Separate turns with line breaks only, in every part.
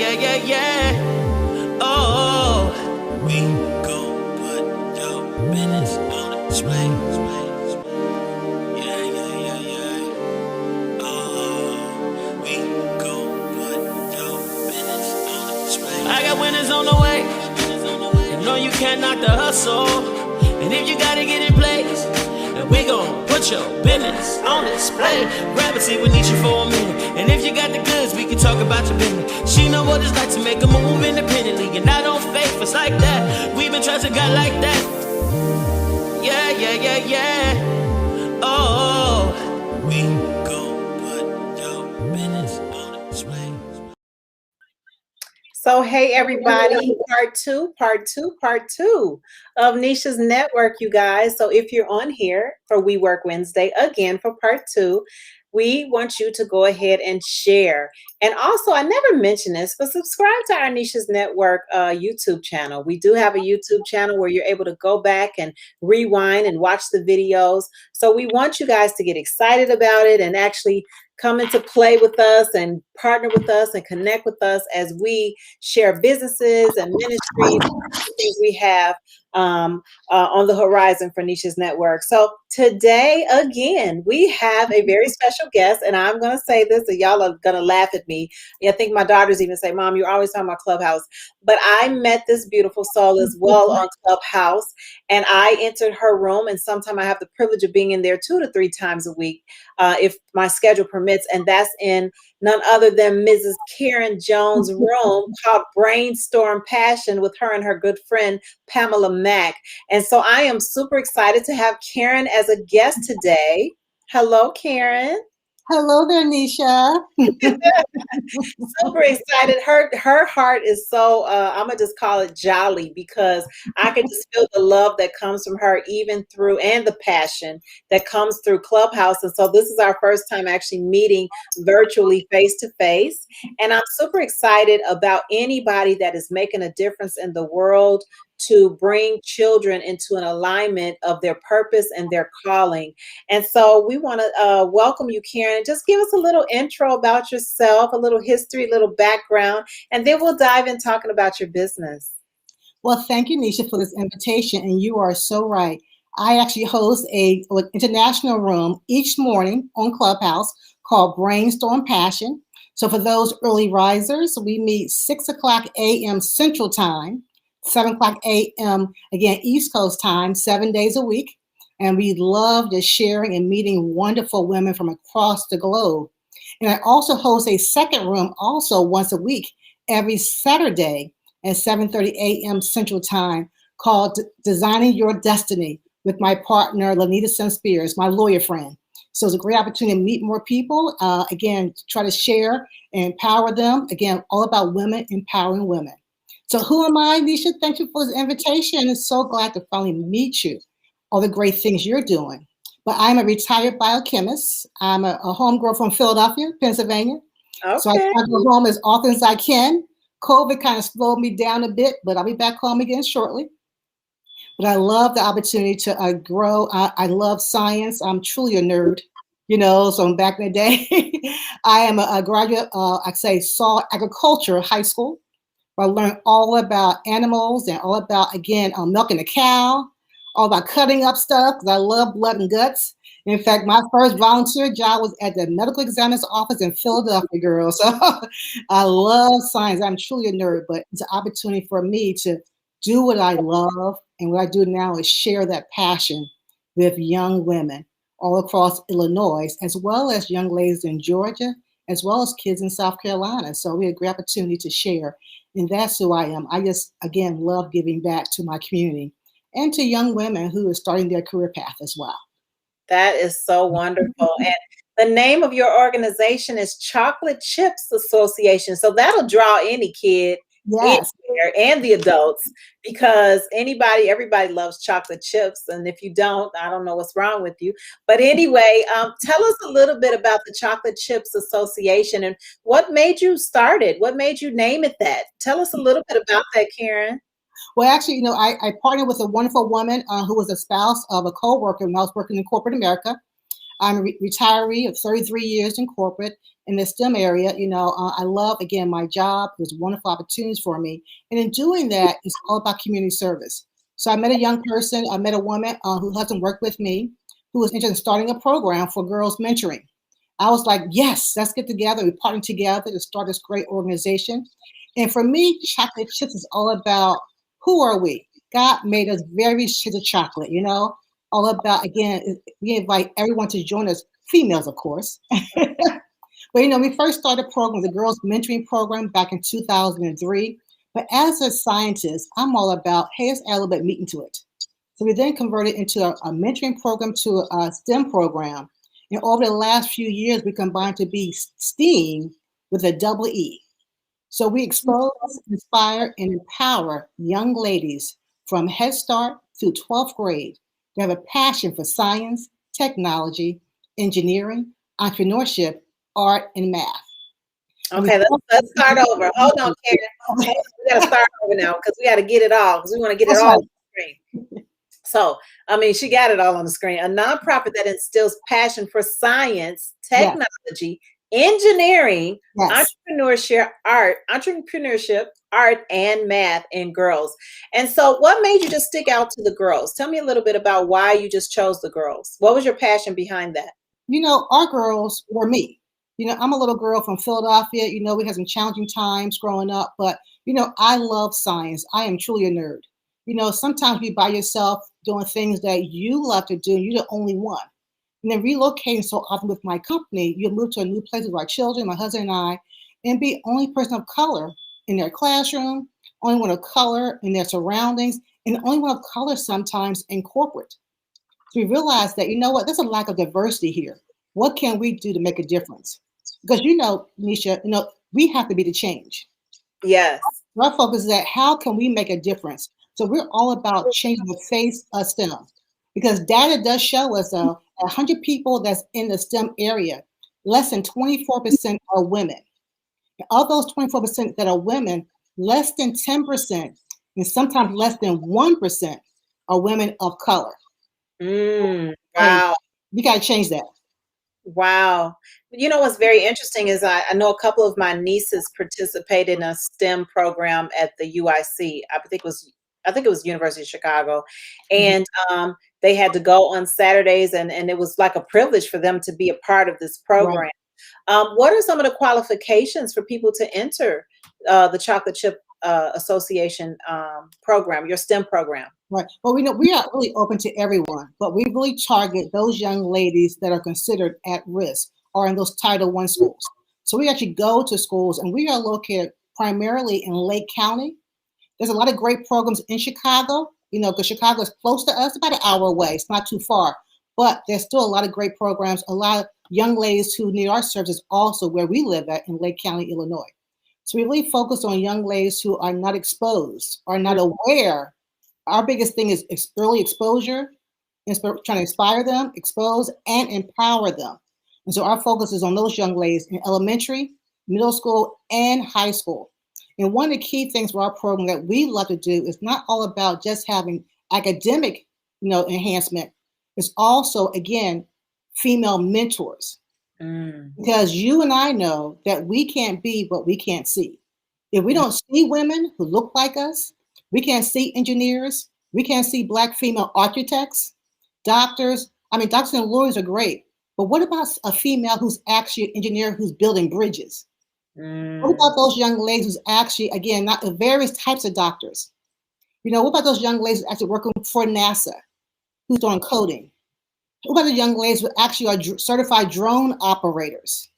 yeah. Oh, we gon' put your business on display. Yeah. Oh, we gon' put your business on display. I got winners on the way. You know you can't knock the hustle. And if you gotta get in place, then we gon' put your business on display. Grab a seat with Neesha for a minute. And if you got the goods, we can talk about your business. She know what it's like to make a move independently. And I don't fake, it's like that. We've been trusting God like that. Yeah. Oh, we gon' put your business on display.
So, hey, everybody, part two of Neesha's Network, you guys. So, if you're on here for We Work Wednesday, again, for part two, we want you to go ahead and share. And also, I never mentioned this, but subscribe to our Neesha's Network YouTube channel. We do have a YouTube channel where you're able to go back and rewind and watch the videos. So, we want you guys to get excited about it and actually come into play with us and partner with us and connect with us as we share businesses and ministries and things we have on the horizon for Neesha's Network. So today, again, we have a very special guest, and I'm going to say this, and y'all are going to laugh at me. I think my daughters even say, Mom, you're always talking about Clubhouse. But I met this beautiful soul as well on Clubhouse, and I entered her room, and sometimes I have the privilege of being in there 2 to 3 times a week if my schedule permits, and that's in none other than Mrs. Karen Jones' room called Brainstorm Passion with her and her good friend, Pamela Mack. And so I am super excited to have Karen as a guest today. Hello, Karen.
Hello there, Neesha.
Super excited. Her heart is so, I'm going to just call it jolly, because I can just feel the love that comes from her, even through, and the passion that comes through Clubhouse. And so this is our first time actually meeting virtually face to face. And I'm super excited about anybody that is making a difference in the world to bring children into an alignment of their purpose and their calling. And so we want to welcome you, Karen. Just give us a little intro about yourself, a little history, a little background, and then we'll dive in talking about your business.
Well, thank you, Neesha, for this invitation. And you are so right. I actually host an international room each morning on Clubhouse called Brainstorm Passion. So for those early risers, we meet 6 o'clock a.m. Central Time, 7 o'clock a.m., again, East Coast time, 7 days a week. And we love just sharing and meeting wonderful women from across the globe. And I also host a second room also once a week, every Saturday at 7:30 a.m. Central Time, called Designing Your Destiny with my partner, Lanita Spears, my lawyer friend. So it's a great opportunity to meet more people. Again, try to share and empower them. Again, all about women, empowering women. So who am I, Neesha? Thank you for this invitation. I'm so glad to finally meet you. All the great things you're doing. But I'm a retired biochemist. I'm a homegirl from Philadelphia, Pennsylvania.
Okay.
So I try to go home as often as I can. COVID kind of slowed me down a bit, but I'll be back home again shortly. But I love the opportunity to grow. I love science. I'm truly a nerd, so back in the day, I am a graduate, Saw Agriculture High School. I learned all about animals and all about, again, milking a cow, all about cutting up stuff, because I love blood and guts. In fact, my first volunteer job was at the medical examiner's office in Philadelphia, girl. So I love science. I'm truly a nerd, but it's an opportunity for me to do what I love. And what I do now is share that passion with young women all across Illinois, as well as young ladies in Georgia, as well as kids in South Carolina. So we had a great opportunity to share. And that's who I am. I just, again, love giving back to my community and to young women who are starting their career path as well.
That is so wonderful. And the name of your organization is Chocolate Chips Association. So that'll draw any kid in there and the adults, because everybody loves chocolate chips. And if you don't, I don't know what's wrong with you. But anyway, tell us a little bit about the Chocolate Chips Association and what made you start it? What made you name it that? Tell us a little bit about that, Karen.
Well, actually, I partnered with a wonderful woman who was a spouse of a co-worker when I was working in corporate America. I'm a retiree of 33 years in corporate in the STEM area. I love, again, my job. There's wonderful opportunities for me. And in doing that, it's all about community service. So I met a young person, I met a woman who doesn't work with me, who was interested in starting a program for girls mentoring. I was like, yes, let's get together. We partnered together to start this great organization. And for me, chocolate chips is all about who are we? God made us very shit of chocolate, all about, again, we invite everyone to join us, females, of course. But, we first started a program, the Girls Mentoring Program, back in 2003. But as a scientist, I'm all about, hey, let's add a little bit of meat into it. So we then converted into a mentoring program to a STEM program. And over the last few years, we combined to be STEAM with a double E. So we expose, inspire, and empower young ladies from Head Start through 12th grade to have a passion for science, technology, engineering, entrepreneurship, art, and math.
Okay, let's start over. Hold on, Karen. We got to start over now because we got to get it all because we want to get it all on the screen. So, she got it all on the screen. A nonprofit that instills passion for science, technology, engineering, entrepreneurship, art, and math in girls. And so what made you just stick out to the girls? Tell me a little bit about why you just chose the girls. What was your passion behind that?
Our girls were me. I'm a little girl from Philadelphia. We had some challenging times growing up, but, I love science. I am truly a nerd. Sometimes you by yourself doing things that you love to do, you're the only one. And then relocating so often with my company, you move to a new place with our children, my husband and I, and be only person of color in their classroom, only one of color in their surroundings, and only one of color sometimes in corporate. So we realized that, there's a lack of diversity here. What can we do to make a difference? Because, Neesha, we have to be the change.
Yes.
Our focus is that how can we make a difference? So we're all about changing the face of STEM. Because data does show us, 100 people that's in the STEM area, less than 24% are women. And of those 24% that are women, less than 10%, and sometimes less than 1% are women of color.
Wow.
We got to change that.
Wow. What's very interesting is I know a couple of my nieces participated in a STEM program at the UIC. I think it was University of Chicago. And they had to go on Saturdays and it was like a privilege for them to be a part of this program. Right. What are some of the qualifications for people to enter the Chocolate Chip Association program, your STEM program?
Right. Well, we are really open to everyone, but we really target those young ladies that are considered at risk or in those Title I schools. So we actually go to schools, and we are located primarily in Lake County. There's a lot of great programs in Chicago, because Chicago is close to us, about an hour away. It's not too far, but there's still a lot of great programs. A lot of young ladies who need our services also where we live at in Lake County, Illinois. So we really focus on young ladies who are not exposed, are not aware. Our biggest thing is early exposure, trying to inspire them, expose, and empower them. And so our focus is on those young ladies in elementary, middle school, and high school. And one of the key things for our program that we love to do is not all about just having academic, enhancement. It's also, again, female mentors. Because you and I know that we can't be what we can't see. If we don't see women who look like us, we can't see engineers, we can't see Black female architects, doctors. Doctors and lawyers are great, but what about a female who's actually an engineer who's building bridges? What about those young ladies who's actually, again, not the various types of doctors? What about those young ladies actually working for NASA, who's doing coding? What about the young ladies who actually are certified drone operators?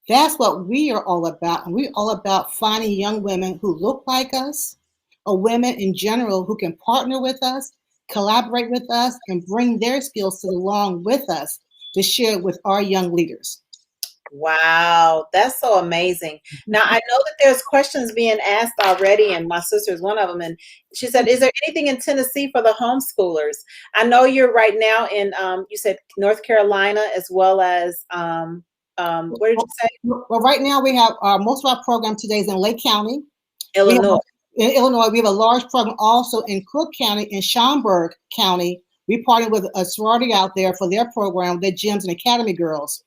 That's what we are all about. And we're all about finding young women who look like us, or women in general who can partner with us, collaborate with us, and bring their skills along with us to share with our young leaders.
Wow, that's so amazing. Now, I know that there's questions being asked already, and my sister's one of them. And she said, is there anything in Tennessee for the homeschoolers? I know you're right now in, you said North Carolina, as well as, where did you say?
Well, right now we have most of our program today is in Lake County.
Illinois.
In Illinois, we have a large program also in Cook County, in Schaumburg County. We partnered with a sorority out there for their program, their gyms and academy girls.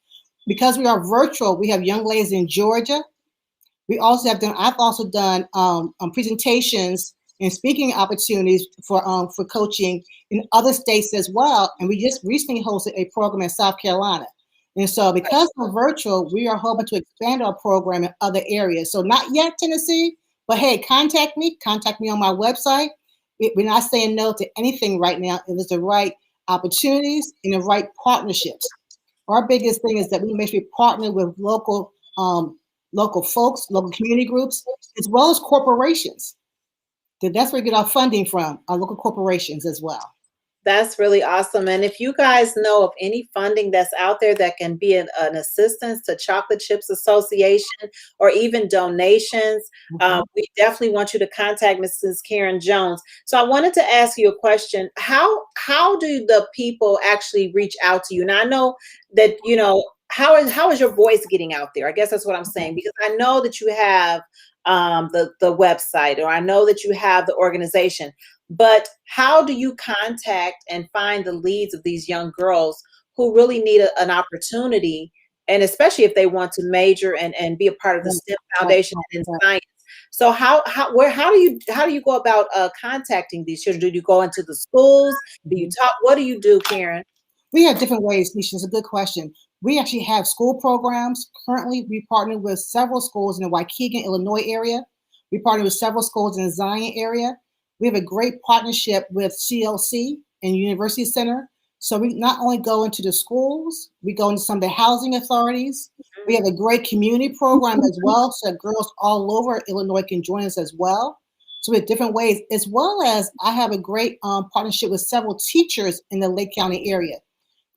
Because we are virtual, we have young ladies in Georgia. We also have done. I've also done presentations and speaking opportunities for coaching in other states as well. And we just recently hosted a program in South Carolina. And so, because we're virtual, we are hoping to expand our program in other areas. So, not yet Tennessee, but hey, contact me. Contact me on my website. We're not saying no to anything right now. If it's the right opportunities and the right partnerships. Our biggest thing is that we make sure we partner with local folks, local community groups, as well as corporations. That's where we get our funding from, our local corporations as well.
That's really awesome. And if you guys know of any funding that's out there that can be an assistance to Chocolate Chips Association or even donations, we definitely want you to contact Mrs. Karen Jones. So I wanted to ask you a question. How do the people actually reach out to you? Now I know that, you know, how is your voice getting out there? I guess that's what I'm saying, because I know that you have the website, or I know that you have the organization. But how do you contact and find the leads of these young girls who really need an opportunity, and especially if they want to major and be a part of the STEM Foundation and in science? So how do you go about contacting these children? Do you go into the schools? Do you talk? What do you do, Karen?
We have different ways, Neesha. It's a good question. We actually have school programs. Currently, we partner with several schools in the Waukegan, Illinois area. We partner with several schools in the Zion area. We have a great partnership with CLC and University Center. So we not only go into the schools, we go into some of the housing authorities. We have a great community program as well, so that girls all over Illinois can join us as well. So we have different ways, as well as I have a great partnership with several teachers in the Lake County area.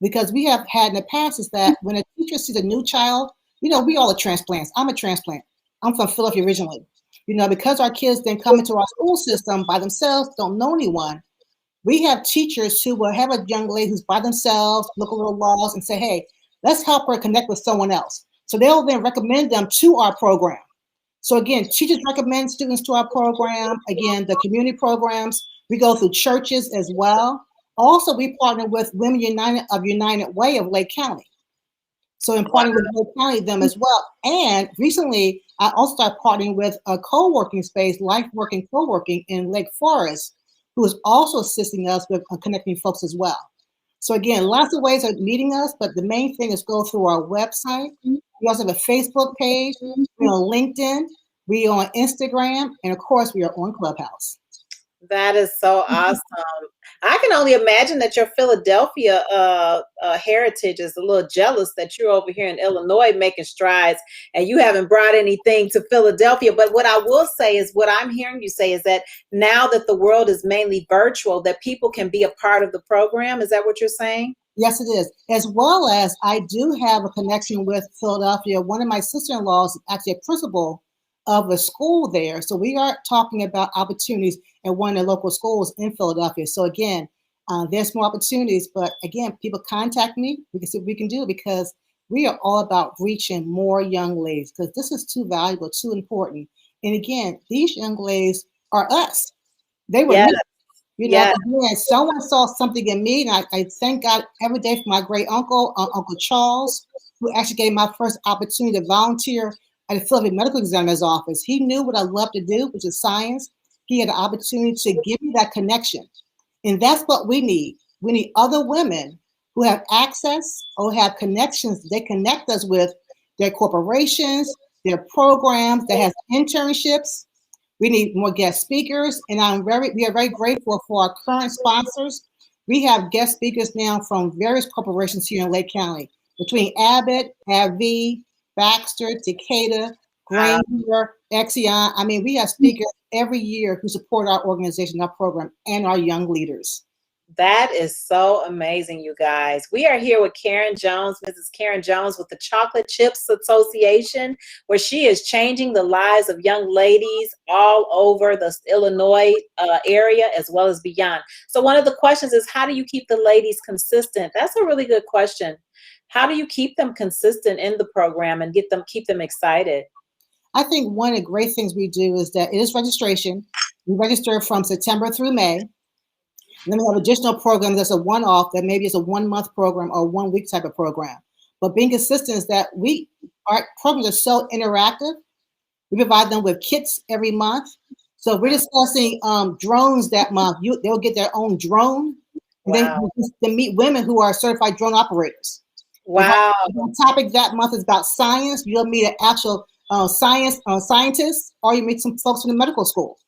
Because we have had in the past is that when a teacher sees a new child, you know, we all are transplants. I'm a transplant. I'm from Philadelphia originally. You know, because our kids then come into our school system by themselves, don't know anyone, we have teachers who will have a young lady who's by themselves, look a little lost, and say, hey, let's help her connect with someone else. So they'll then recommend them to our program. So again, teachers recommend students to our program. Again, the community programs, we go through churches as well. Also, we partner with Women United of United Way of Lake County. So in partnering with Lake County, them as well. And recently, I also started partnering with a co-working space, Life Working Co-working in Lake Forest, who is also assisting us with connecting folks as well. So again, lots of ways of meeting us, but the main thing is go through our website. We also have a Facebook page. We're on LinkedIn. We're on Instagram. And of course, we are on Clubhouse.
That is so awesome. I can only imagine that your Philadelphia heritage is a little jealous that you're over here in Illinois making strides and you haven't brought anything to Philadelphia. But what I will say is, what I'm hearing you say is that now that the world is mainly virtual, that people can be a part of the program. Is that what you're saying?
Yes, it is. As well as I do have a connection with Philadelphia. One of my sister-in-laws is actually a principal of a school there. So we are talking about opportunities at one of the local schools in Philadelphia. So again, there's more opportunities, but again, people contact me. We can see what we can do, because we are all about reaching more young ladies, because this is too valuable, too important. And again, these young ladies are us. They were me. You know, again, someone saw something in me, and I thank God every day for my great uncle, Uncle Charles, who actually gave my first opportunity to volunteer at the Philadelphia Medical Examiner's office. He knew what I love to do, which is science. He had the opportunity to give me that connection. And that's what we need. We need other women who have access or have connections. They connect us with their corporations, their programs that has internships. We need more guest speakers. And we are very grateful for our current sponsors. We have guest speakers now from various corporations here in Lake County, between Abbott, AbbVie, Baxter, Takeda, Grainger, Exxon. I mean, we have speakers every year who support our organization, our program, and our young leaders.
That is so amazing, you guys. We are here with Karen Jones, Mrs. Karen Jones with the Chocolate Chips Association, where she is changing the lives of young ladies all over the Illinois area as well as beyond. So one of the questions is, how do you keep the ladies consistent? That's a really good question. How do you keep them consistent in the program and keep them excited?
I think one of the great things we do is that it is registration. We register from September through May. And then we have additional programs that's a one-off that maybe it's a 1 month program or 1 week type of program. But being consistent is that our programs are so interactive. We provide them with kits every month. So if we're discussing drones that month, they'll get their own drone. And
Wow.
then to meet women who are certified drone operators.
Wow.
If the topic that month is about science, you'll meet an actual scientist, or you meet some folks from the medical school.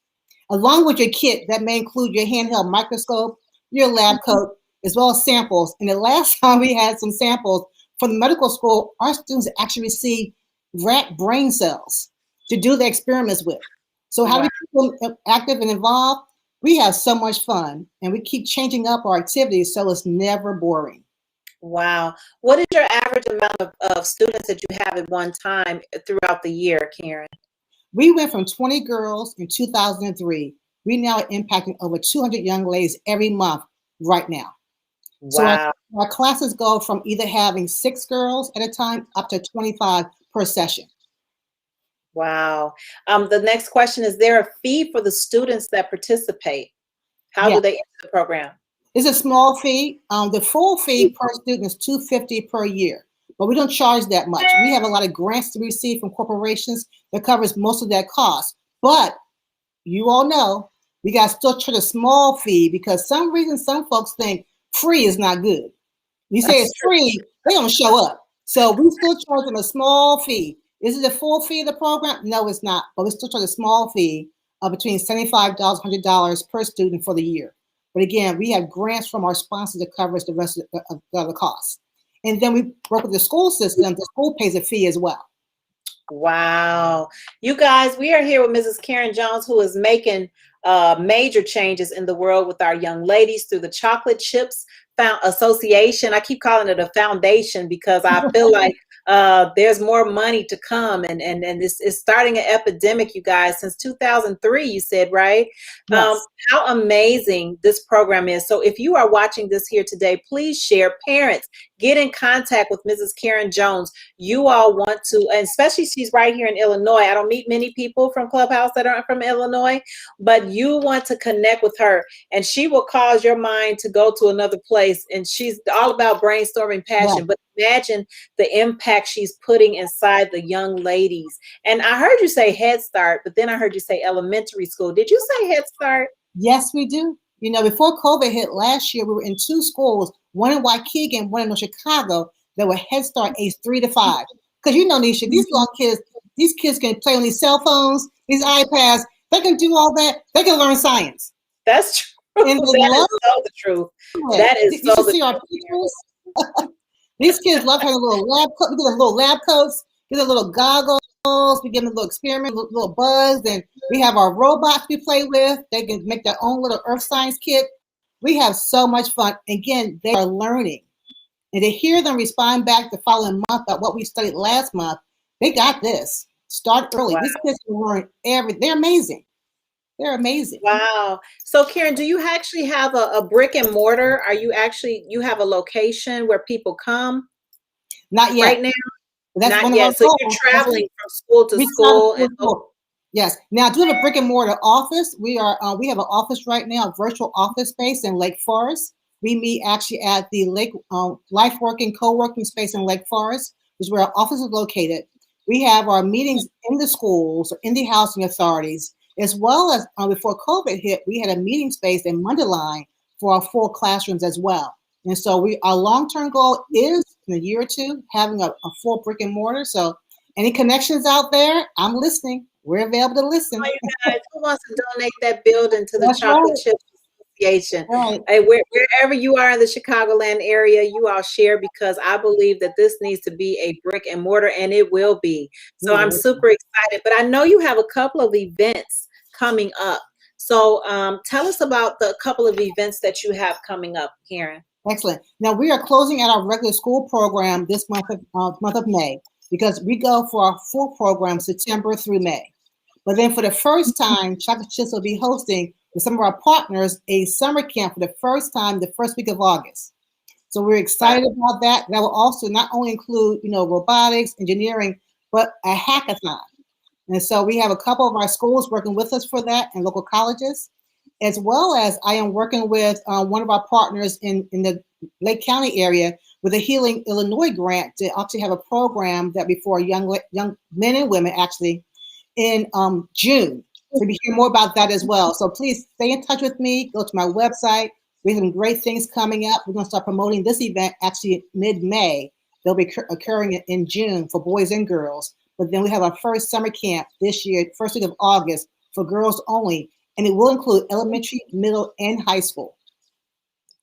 Along with your kit, that may include your handheld microscope, your lab coat, as well as samples. And the last time we had some samples from the medical school, our students actually received rat brain cells to do the experiments with. So how do we keep them active and involved? We have so much fun, and we keep changing up our activities so it's never boring.
Wow. What is your average amount of students that you have at one time throughout the year, Karen?
We went from 20 girls in 2003. We now are impacting over 200 young ladies every month right now. So
Wow.
our classes go from either having 6 girls at a time up to 25 per session.
Wow. The next question, is there a fee for the students that participate? How
Yeah.
do they enter the program?
It's a small fee. The full fee per student is $250 per year, but we don't charge that much. We have a lot of grants to receive from corporations that covers most of that cost. But you all know we got to still charge a small fee because some reason some folks think free is not good. You say it's free, they don't show up. So we still charge them a small fee. Is it the full fee of the program? No, it's not. But we still charge a small fee of between $75, $100 per student for the year. But again, we have grants from our sponsors that covers the rest of the costs. And then we work with the school system. The school pays a fee as well.
Wow. You guys, we are here with Mrs. Karen Jones, who is making major changes in the world with our young ladies through the Chocolate Chips Association. I keep calling it a foundation because I feel like there's more money to come, and this is starting an epidemic, you guys, since 2003, you said, right?
Yes.
How amazing this program is. So if you are watching this here today, please share. Parents, get in contact with Mrs. Karen Jones. You all want to, and especially she's right here in Illinois. I don't meet many people from Clubhouse that aren't from Illinois, but you want to connect with her, and she will cause your mind to go to another place. And she's all about brainstorming passion.
Yeah.
But imagine the impact she's putting inside the young ladies. And I heard you say Head Start, but then I heard you say elementary school. Did you say Head Start?
Yes, we do. You know, before COVID hit last year, we were in 2 schools, one in Waukegan, one in Chicago, that were Head Start age 3 to 5. Because you know, Neesha, these kids can play on these cell phones, these iPads. They can do all that. They can learn science.
That's true.
And
That is so the truth. That is
you
so
should
the
see our
truth.
pictures. These kids love having little lab coats. We give them little lab coats. We give them little goggles. We give them little experiments, little bugs, and we have our robots we play with. They can make their own little earth science kit. We have so much fun. Again, they are learning. And to hear them respond back the following month about what we studied last month, they got this. Start early.
Wow.
These kids can learn everything. They're amazing. They're amazing.
Wow. So Karen, do you actually have a brick and mortar? You have a location where people come
Not yet.
right now?
That's
Not
one
yet.
of our
So
goals.
you're traveling from school to
We
school.
travel to school. Yes. Now, I do have a brick and mortar office. We have an office right now, a virtual office space in Lake Forest. We meet actually at the Lake Life Working Co-working space in Lake Forest, which is where our office is located. We have our meetings in the schools or in the housing authorities, as well as before COVID hit, we had a meeting space in Mundelein for our full classrooms as well. And so our long-term goal is in a year or two having a full brick and mortar. So any connections out there, I'm listening. We're available to listen.
Oh, you guys, who wants to donate that building to the
That's
Chocolate
right.
Chips Association?
Right.
Hey, wherever you are in the Chicagoland area, you all share, because I believe that this needs to be a brick and mortar, and it will be. So I'm super excited. But I know you have a couple of events coming up. So tell us about the couple of events that you have coming up, Karen.
Excellent. Now we are closing out our regular school program this month of May, because we go for our full program September through May. But then for the first time, Chocolate Chips will be hosting with some of our partners a summer camp for the first time, the first week of August. So we're excited about that. That will also not only include, robotics, engineering, but a hackathon. And so we have a couple of our schools working with us for that, and local colleges. as well as I am working with one of our partners in the Lake County area with a Healing Illinois grant to actually have a program that before young men and women actually in June. So you hear more about that as well. So please stay in touch with me. Go to my website. We have some great things coming up. We're going to start promoting this event actually mid-May. They'll be occurring in June for boys and girls. But then we have our first summer camp this year, first week of August, for girls only. And it will include elementary, middle, and high school.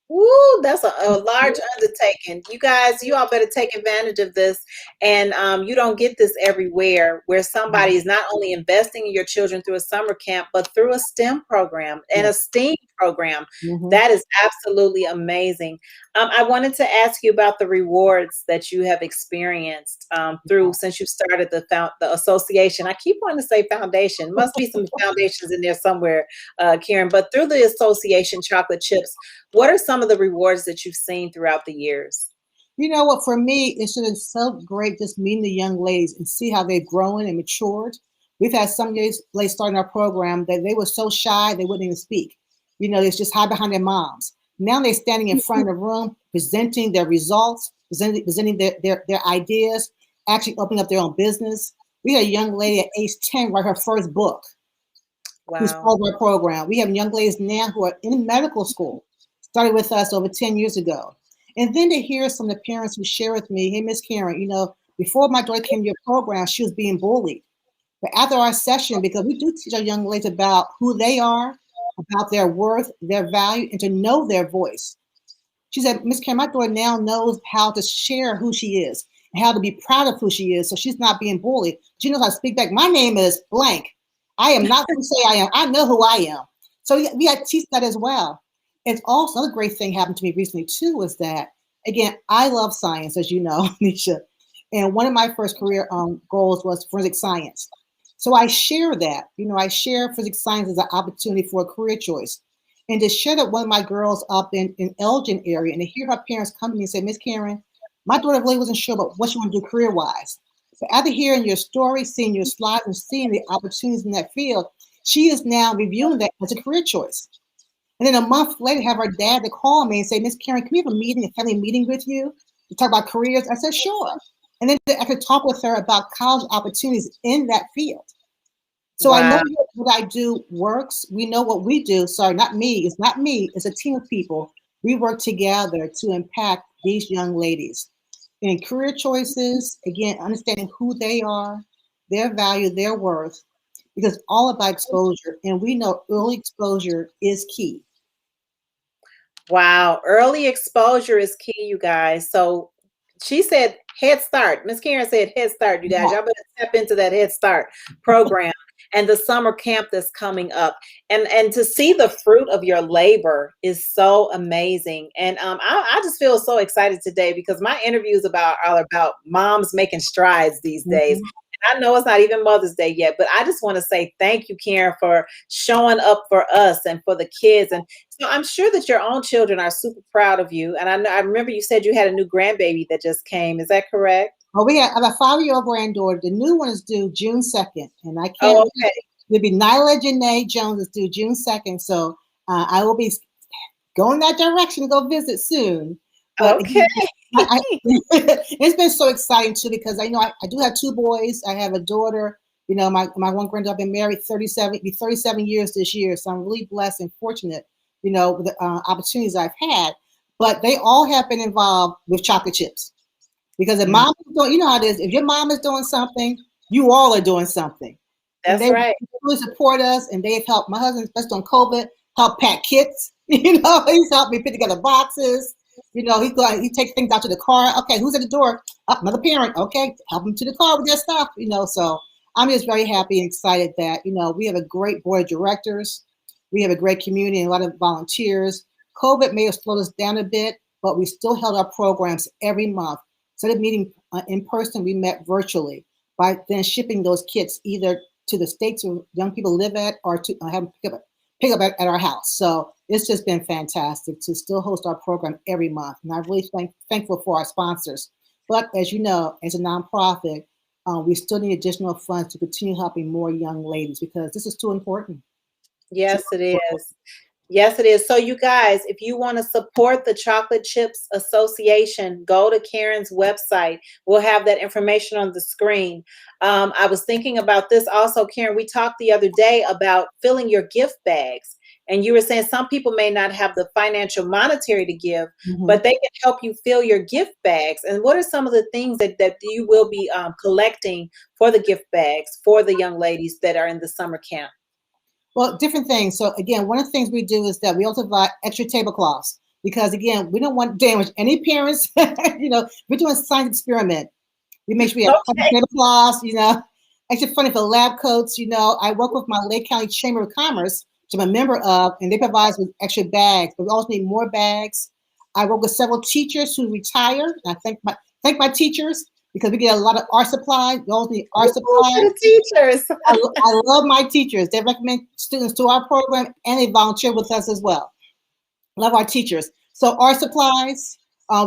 Woo, that's a large undertaking. You guys, you all better take advantage of this. And you don't get this everywhere where somebody is not only investing in your children through a summer camp, but through a STEM program and a STEAM program. That is absolutely amazing. I wanted to ask you about the rewards that you have experienced through since you started the association. I keep wanting to say foundation. Must be some foundations in there somewhere, Karen. But through the association, Chocolate Chips, what are some of the rewards that you've seen throughout the years?
You know what, for me, it's been so great just meeting the young ladies and see how they've grown and matured. We've had some ladies starting our program that they were so shy they wouldn't even speak. You know, they just hide behind their moms. Now they're standing in front of the room, presenting their results, presenting their ideas, actually opening up their own business. We had a young lady at age 10 write her first book.
Wow.
Who's part of our program. We have young ladies now who are in medical school, started with us over 10 years ago. And then to hear some of the parents who share with me, hey, Miss Karen, you know, before my daughter came to your program, she was being bullied. But after our session, because we do teach our young ladies about who they are, about their worth, their value, and to know their voice. She said, Miss Karen, my daughter now knows how to share who she is and how to be proud of who she is, so she's not being bullied. She knows how to speak back. My name is blank. I am not going to say I am. I know who I am. So we had to teach that as well. And also another great thing happened to me recently too was that, again, I love science, as you know, Neesha. And one of my first career goals was forensic science. So I share that, you know, I share physics science as an opportunity for a career choice. And to share that one of my girls up in Elgin area and to hear her parents come to me and say, Miss Karen, my daughter really wasn't sure about what she wanted to do career-wise. But after hearing your story, seeing your slides and seeing the opportunities in that field, she is now reviewing that as a career choice. And then a month later, have her dad to call me and say, Miss Karen, can we have a meeting, a family meeting with you to talk about careers? I said, sure. And then I could talk with her about college opportunities in that field. So wow. I know what I do works. We know what we do. Sorry, not me. It's not me. It's a team of people. We work together to impact these young ladies in career choices. Again, understanding who they are, their value, their worth, because all about exposure. And we know early exposure is key.
Wow. Early exposure is key, you guys. So she said Head Start. Miss Karen said Head Start, you guys. Y'all better step into that Head Start program and the summer camp that's coming up. And to see the fruit of your labor is so amazing. And I just feel so excited today because my interviews are about moms making strides these days. I know it's not even Mother's Day yet, but I just want to say thank you, Karen, for showing up for us and for the kids. And so I'm sure that your own children are super proud of you. And I remember you said you had a new grandbaby that just came. Is that correct?
Oh, I have a 5-year-old granddaughter. The new one is due June 2nd. And I can't it'll be Nyla Janae Jones is due June 2nd. So I will be going that direction to go visit soon. But
okay.
It's been so exciting too because I know I do have 2 boys. I have a daughter. You know, my one granddaughter, I've been married 37 years this year. So I'm really blessed and fortunate, you know, with the opportunities I've had. But they all have been involved with chocolate chips. Because if mom is doing, you know how it is, if your mom is doing something, you all are doing something.
That's
and they
right.
really support us, and they've helped my husband, especially on COVID, help pack kits. You know, he's helped me put together boxes. You know, he takes things out to the car. Okay, who's at the door? Oh, another parent. Okay, help them to the car with their stuff. You know, so I'm just very happy and excited that, you know, we have a great board of directors. We have a great community and a lot of volunteers. COVID may have slowed us down a bit, but we still held our programs every month. Instead of meeting in person, we met virtually by then shipping those kits either to the states where young people live at or to have them pick up at our house. So it's just been fantastic to still host our program every month. And I'm really thankful for our sponsors. But as you know, as a nonprofit, we still need additional funds to continue helping more young ladies because this is too important.
Yes, it is. Yes, it is. So, you guys, if you want to support the Chocolate Chips Association, go to Karen's website. We'll have that information on the screen. I was thinking about this also, Karen. We talked the other day about filling your gift bags. And you were saying some people may not have the financial monetary to give,
Mhm.
but they can help you fill your gift bags. And what are some of the things that you will be collecting for the gift bags for the young ladies that are in the summer camp?
Well, different things. So again, one of the things we do is that we also buy extra tablecloths because again, we don't want to damage any parents. We're doing a science experiment. We make sure we have extra
Okay.
tablecloths, extra funny for lab coats. I work with my Lake County Chamber of Commerce, which I'm a member of, and they provide us with extra bags, but we also need more bags. I work with several teachers who retire. And I thank my teachers because we get a lot of art supplies. We also need art
Woo, for
supplies.
the teachers.
I love my teachers. They recommend students to our program and they volunteer with us as well. Love our teachers. So art supplies.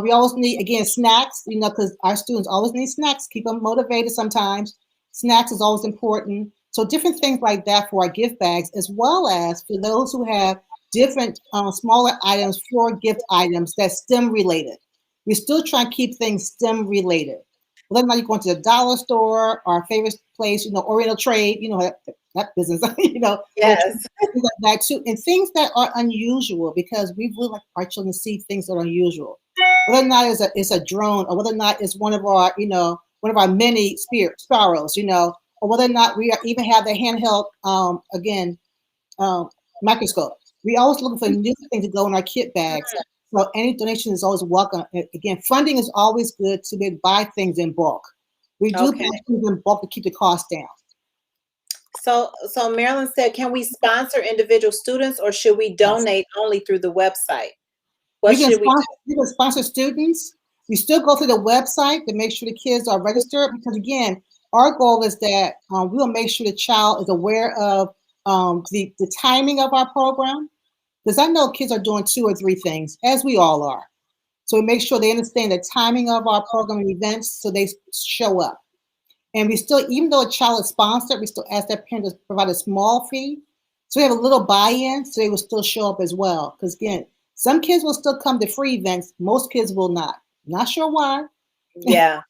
We always need, again, snacks, because our students always need snacks. Keep them motivated sometimes. Snacks is always important. So different things like that for our gift bags, as well as for those who have different smaller items for gift items that's STEM related. We still try to keep things STEM related. Whether or not you're going to the dollar store, our favorite place, Oriental Trade, that business, we'll try
Yes.
things like that too, and things that are unusual because we really like our children to see things that are unusual. Whether or not it's a drone, or whether or not it's one of our many sparrows, or whether or not we even have the handheld um, microscope. We always looking for new things to go in our kit bags. So any donation is always welcome. Again, funding is always good to buy things in bulk. We do buy
Okay.
things in bulk to keep the cost down.
So Marilyn said, can we sponsor individual students or should we
Yes.
donate only through the website? What
You can
should we
sponsor,
do?
you can sponsor students. You still go through the website to make sure the kids are registered because again, our goal is that we will make sure the child is aware of the timing of our program. Because I know kids are doing 2 or 3 things, as we all are. So we make sure they understand the timing of our program and events so they show up. And we still, even though a child is sponsored, we still ask that parent to provide a small fee. So we have a little buy-in so they will still show up as well. Because again, some kids will still come to free events. Most kids will not. Not sure why.
Yeah.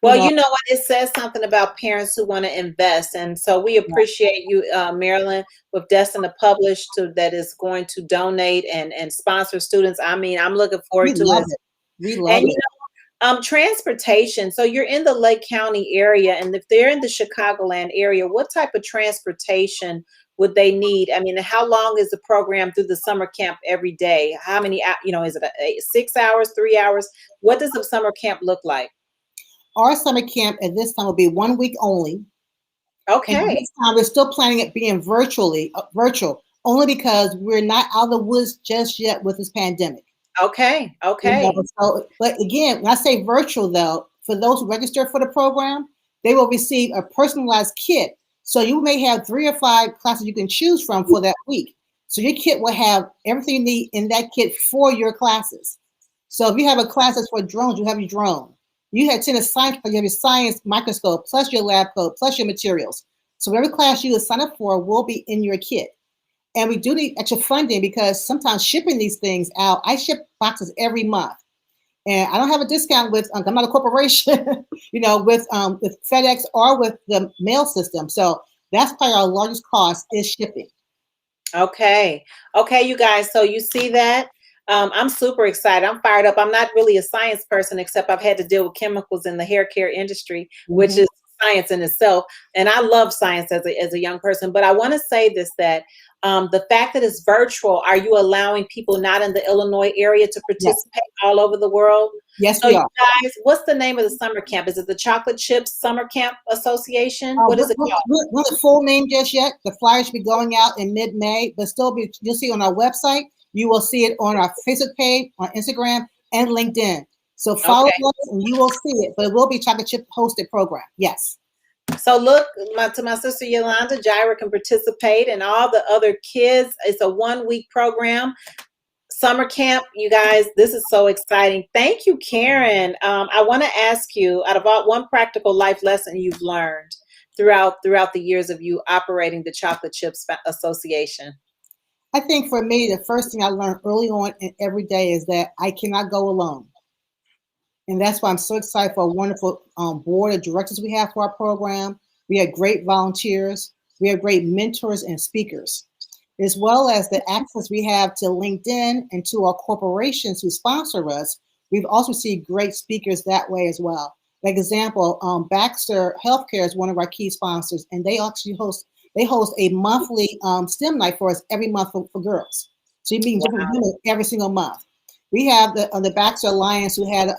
You
Well,
know,
you know what? It says something about parents who want to invest. And so we appreciate you, Marilyn, with Destined to Publish that is going to donate and sponsor students. I mean, I'm looking
we
forward to
love
it.
it. We
And
love
you
it.
transportation. So you're in the Lake County area, and if they're in the Chicagoland area, what type of transportation would they need? I mean, how long is the program through the summer camp every day? How many, is it 6 hours, 3 hours? What does the summer camp look like?
Our summer camp at this time will be 1 week only. And
Okay.
this time we're still planning it being virtual, only because we're not out of the woods just yet with this pandemic.
Okay. Okay.
But again, when I say virtual, though, for those who register for the program, they will receive a personalized kit. So you may have 3 or 5 classes you can choose from for that week. So your kit will have everything you need in that kit for your classes. So if you have a class that's for drones, you have your drone. You attend a science class, you have your science microscope, plus your lab coat, plus your materials. So every class you sign up for will be in your kit. And we do need extra funding because sometimes shipping these things out, I ship boxes every month. And I don't have a discount with, I'm not a corporation, with FedEx or with the mail system. So that's probably our largest cost is shipping.
Okay. Okay, you guys. So you see that? I'm super excited. I'm fired up. I'm not really a science person, except I've had to deal with chemicals in the hair care industry, which
Mhm.
is science in itself. And I love science as a young person. But I want to say this that the fact that it's virtual, are you allowing people not in the Illinois area to
Yes,
participate all over the world?
yes,
So
we
you
are.
guys, what's the name of the summer camp? Is it the Chocolate Chips Summer Camp Association? What is it called?
We're not the full name just yet. The flyers will be going out in mid-May, but you'll see on our website. You will see it on our Facebook page, on Instagram, and LinkedIn. So follow
Okay.
us and you will see it, but it will be Chocolate Chip hosted program. Yes.
So look, to my sister Yolanda, Jaira can participate, and all the other kids. It's a 1 week program, summer camp. You guys, this is so exciting. Thank you, Karen. I want to ask you, out of all, one practical life lesson you've learned throughout the years of you operating the Chocolate Chips Association.
I think for me, the first thing I learned early on and every day is that I cannot go alone. And that's why I'm so excited for a wonderful board of directors we have for our program. We have great volunteers. We have great mentors and speakers, as well as the access we have to LinkedIn and to our corporations who sponsor us. We've also seen great speakers that way as well. Like example, Baxter Healthcare is one of our key sponsors, and they actually host a monthly STEM night for us every month for girls. So you meet different women every single month. We have the Baxter Alliance who had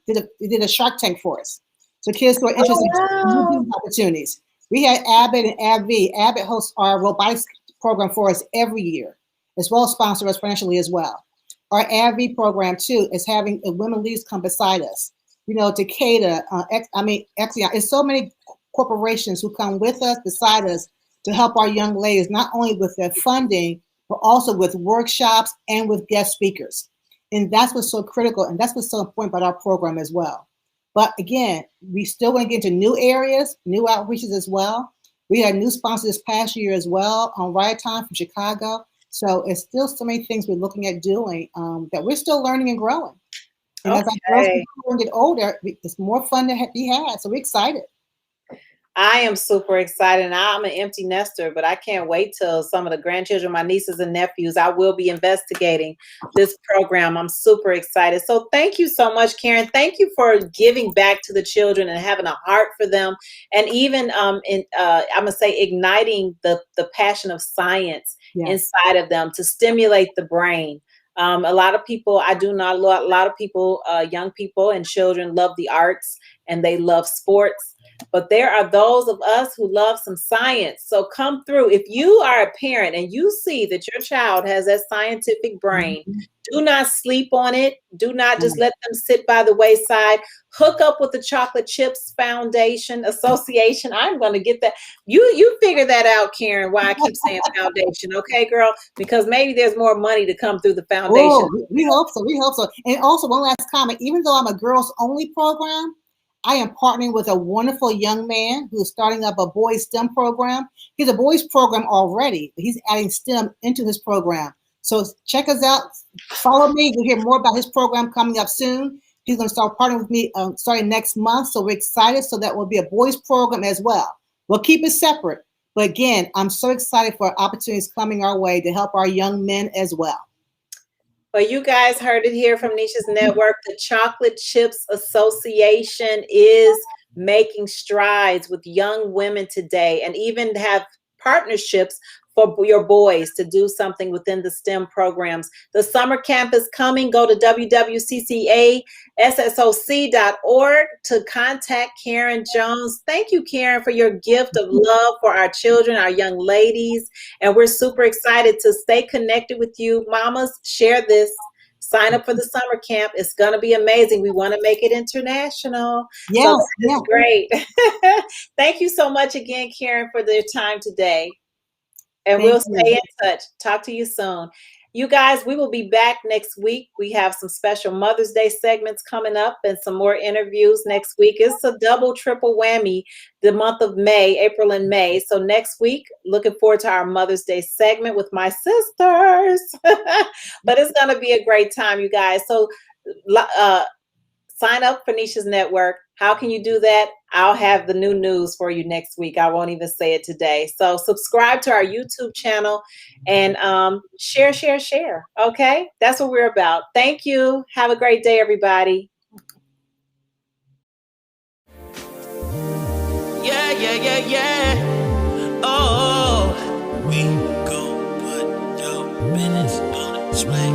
did a Shark Tank for us. So kids who are interested in opportunities. We had Abbott and AbbVie. Abbott hosts our robotics program for us every year, as well as sponsor us financially as well. Our AbbVie program too is having women leaders come beside us. You know, Takeda, Exxon. It's so many corporations who come with us, beside us, to help our young ladies, not only with their funding, but also with workshops and with guest speakers. And that's what's so critical, and that's what's so important about our program as well. But again, we still want to get into new areas, new outreaches as well. We had new sponsors this past year as well on Riot Time from Chicago. So it's still so many things we're looking at doing that we're still learning and growing. And as our girls get older, it's more fun to be had. So we're excited.
I am super excited. And I'm an empty nester, but I can't wait till some of the grandchildren, my nieces and nephews, I will be investigating this program. I'm super excited. So thank you so much, Karen. Thank you for giving back to the children and having a heart for them. And even, I'm going to say, igniting the passion of science inside of them to stimulate the brain. A lot of people, I do not, a lot of people, young people and children love the arts and they love sports. But there are those of us who love some science. So come through. If you are a parent and you see that your child has that scientific brain, do not sleep on it. Do not just let them sit by the wayside. Hook up with the Chocolate Chips Foundation Association. I'm going to get that. You figure that out, Karen, why I keep saying foundation. Okay, girl? Because maybe there's more money to come through the foundation.
Oh, we hope so. We hope so. And also one last comment, even though I'm a girls only program, I am partnering with a wonderful young man who's starting up a boys STEM program. He's a boys program already, but he's adding STEM into his program. So check us out. Follow me. You'll hear more about his program coming up soon. He's going to start partnering with me starting next month. So we're excited. So that will be a boys program as well. We'll keep it separate. But again, I'm so excited for opportunities coming our way to help our young men as well.
Well, you guys heard it here from Neesha's Network. The Chocolate Chips Association is making strides with young women today and even have partnerships for your boys to do something within the STEM programs. The summer camp is coming. Go to www.ccassoc.org to contact Karen Jones. Thank you, Karen, for your gift of love for our children, our young ladies. And we're super excited to stay connected with you. Mamas, share this. Sign up for the summer camp. It's going to be amazing. We want to make it international.
Yes,
so that's great. Thank you so much again, Karen, for your time today. And we'll stay in touch. Talk to you soon. You guys, we will be back next week. We have some special Mother's Day segments coming up and some more interviews next week. It's a double, triple whammy, the month of May, April and May. So next week, looking forward to our Mother's Day segment with my sisters. But it's going to be a great time, you guys. So sign up for Neesha's Network. How can you do that? I'll have the new news for you next week. I won't even say it today. So subscribe to our YouTube channel and share. Okay? That's what we're about. Thank you. Have a great day, everybody.
Yeah. Oh, we go put your business on display.